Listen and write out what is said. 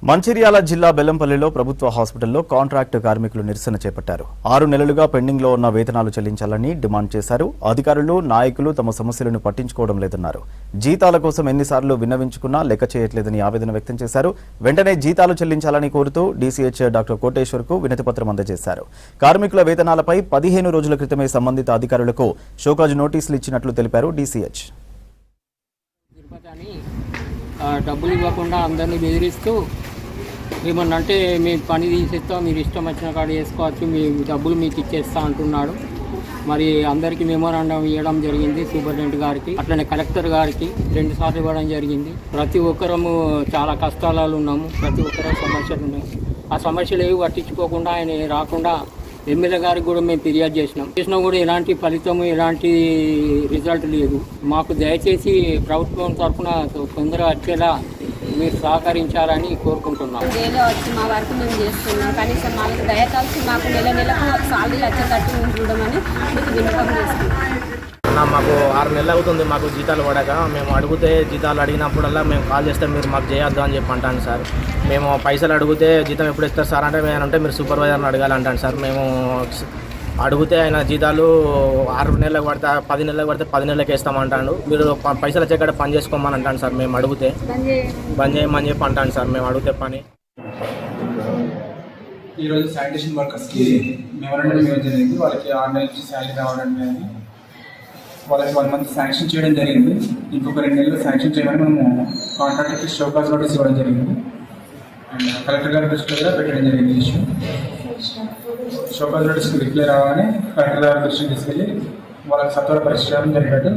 మంచిర్యాల జిల్లా బెల్లంపల్లిలో ప్రభుత్వ హాస్పిటల్లో కాంట్రాక్టు కార్మికులు నిరసన చేపట్టారు. 6 నెలలుగా పెండింగ్లో ఉన్న వేతనాలు చెల్లించాలని డిమాండ్ చేశారు. అధికారులు, నాయకులు తమ సమస్యలను పట్టించుకోవడం లేదన్నారు. జీతాల కోసం ఎన్నిసార్లు విన్నవించుకున్నా లెక్క చేయట్లేదని ఆవేదన వ్యక్తం చేశారు. వెంటనే జీతాలు చెల్లించాలని కోరుతూ డీసీహెచ్ డాక్టర్ కోటేశ్వర్కు వినతిపత్రం అందజేశారు. కార్మికుల వేతనాలపై 15 రోజుల క్రితమే సంబంధిత అధికారులకు షోకాజ్ నోటీసులు ఇచ్చినట్లు తెలిపారు డీసీహెచ్. డబ్బులు ఇవ్వకుండా అందరినీ బెదిరిస్తూ ఏమన్నా అంటే మేము పని తీసేస్తాం, మీరు ఇష్టం వచ్చిన కాడ చేసుకోవచ్చు, మీ డబ్బులు మీకు ఇచ్చేస్తా అంటున్నాడు. మరి అందరికీ మెమోరాండం ఇవ్వడం జరిగింది, సూపరింటెండెంట్ గారికి, అట్లనే కలెక్టర్ గారికి 2 సార్లు ఇవ్వడం జరిగింది. ప్రతి ఒక్కరము చాలా కష్టాలలో ఉన్నాము, ప్రతి ఒక్కరు సమస్యలు ఉన్నాయి. ఆ సమస్యలు ఏవి పట్టించుకోకుండా ఆయన రాకుండా ఎమ్మెల్యే గారికి కూడా మేము ఫిర్యాదు చేసినా కూడా ఎలాంటి ఫలితము, ఎలాంటి రిజల్ట్ లేదు. మాకు దయచేసి ప్రభుత్వం తరఫున తొందరగా వచ్చేలా మీరు సహకరించాలని కోరుకుంటున్నాం. డేలో వచ్చి మా వరకు మేము చేస్తున్నాం, కనీసం మాకు దయతలిసి మాకు నెలకు సాలరీలు వచ్చేటట్టు మేము చూడమని మీకు విన్నపం చేస్తున్నాం. మాకు 6 నెలలు అవుతుంది మాకు జీతాలు పడక. మేము అడిగితే జీతాలు అడిగినప్పుడల్లా మేము కాల్ చేస్తే మీరు మాకు చేయొద్దు అని చెప్పి అంటాను సార్. మేము పైసలు అడిగితే జీతం ఎప్పుడు ఇస్తారు సార్ అంటే అంటే మీరు సూపర్వైజర్ని అడగాలంటాను సార్. మేము అడిగితే ఆయన జీతాలు 6 నెలలకు పడితే 10 నెలలకు పడితే 10 నెలలకు వేస్తామంటాడు. మీరు పైసలు వచ్చేకాడ పని చేసుకోమని అంటాను సార్. మేము అడిగితే బంద్ చేయమని చెప్పి అంటాను సార్. మేము అడిగితే పని ఈరోజు శానిటేషన్ వర్కర్స్కి మెమోరాండం ఇవ్వడం జరిగింది. వాళ్ళకి 6 నెలల నుంచి శాలరీ రావడం లేదు. వాళ్ళకి 1 మంత్ శాంక్షన్ చేయడం జరిగింది. ఇంకొక 2 నెలలు శాంక్షన్ చేయమని మేము కాంట్రాక్టర్కి షోకాజ్ నోటీస్ ఇవ్వడం జరిగింది. అండ్ కలెక్టర్ గారి దృష్టిలో కూడా పెట్టడం జరిగింది ఇష్యూ. షోకాజ్ నోటీస్కి రిప్లై రావాలని కలెక్టర్ గారి దృష్టికి తీసుకెళ్ళి వాళ్ళకి సత్వర పరిష్కారం జరిగేట్టు